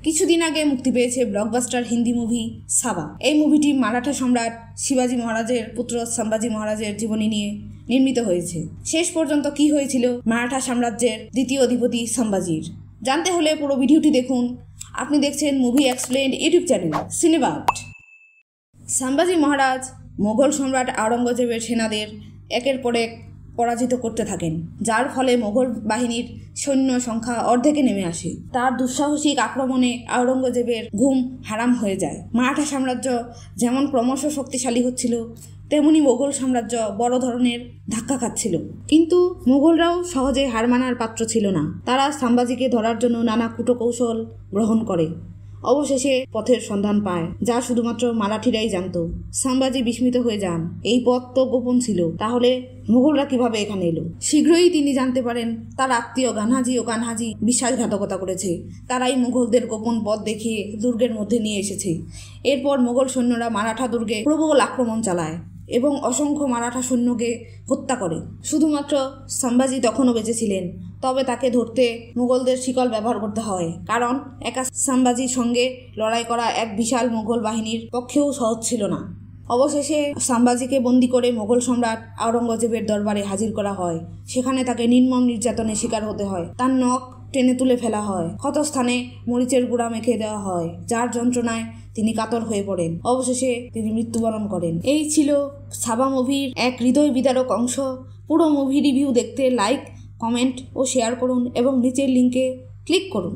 কিছুদিন আগে মুক্তি পেয়েছে ব্লকবাস্টার হিন্দি মুভি সাবা। এই মুভিটি মারাঠা সম্রাট শিবাজি মহারাজের পুত্র সম্ভাজি মহারাজের জীবনী নিয়ে নির্মিত হয়েছে। শেষ পর্যন্ত কি হয়েছিল মারাঠা সাম্রাজ্যের দ্বিতীয় অধিপতি সম্ভাজির, জানতে হলে পুরো ভিডিওটি দেখুন। আপনি দেখছেন মুভি এক্সপ্লেইনড ইউটিউব চ্যানেল সিনেবাট। সম্ভাজি মহারাজ মোগল সম্রাট আওরঙ্গজেবের সেনাদের একের পর এক পরাজিত করতে থাকেন, যার ফলে মোগল বাহিনীর সৈন্য সংখ্যা অর্ধেকে নেমে আসে। তার দুঃসাহসিক আক্রমণে আওরঙ্গজেবের ঘুম হারাম হয়ে যায়। মারাঠা সাম্রাজ্য যেমন ক্রমশ শক্তিশালী হচ্ছিল, তেমনি মোগল সাম্রাজ্য বড় ধরনের ধাক্কা খাচ্ছিল। কিন্তু মোগলরাও সহজে হার মানার পাত্র ছিল না। তারা সম্ভাজিকে ধরার জন্য নানা কূটকৌশল গ্রহণ করে অবশেষে পথের সন্ধান পায়, যা শুধুমাত্র মারাঠিরাই জানত। সম্ভাজি বিস্মিত হয়ে যান। এই পথ তো গোপন ছিল, তাহলে মুঘলরা কিভাবে এখানে এলো? শীঘ্রই তিনি জানতে পারেন তার আত্মীয় গানহাজি ও কানহাজি বিশ্বাসঘাতকতা করেছে। তারাই মুঘলদের গোপন পথ দেখিয়ে দুর্গের মধ্যে নিয়ে এসেছে। এরপর মুঘল সৈন্যরা মারাঠা দুর্গে প্রবল আক্রমণ চালায় এবং অসংখ্য মারাঠা সৈন্যকে হত্যা করে। শুধুমাত্র সম্ভাজি তখনও বেঁচে ছিলেন, তবে তাকে ধরতে মুঘলদের শিকল ব্যবহার করতে হয়, কারণ একা সম্ভাজির সঙ্গে লড়াই করা এক বিশাল মুঘল বাহিনীর পক্ষেও সহজ ছিল না। অবশেষে সম্ভাজিকে বন্দি করে মুঘল সম্রাট আওরঙ্গজেবের দরবারে হাজির করা হয়। সেখানে তাকে নির্মম নির্যাতনের শিকার হতে হয়। তার নখ টেনে তুলে ফেলা হয়, ক্ষতস্থানে মরিচের গুঁড়া মেখে দেওয়া হয়, যার যন্ত্রণায় তিনি কাতর হয়ে পড়েন। অবশেষে তিনি মৃত্যুবরণ করেন। এই ছিল সাবা মুভির এক হৃদয় বিদারক অংশ। পুরো মুভি রিভিউ দেখতে লাইক, কমেন্ট ও শেয়ার করুন এবং নিচের লিঙ্কে ক্লিক করুন।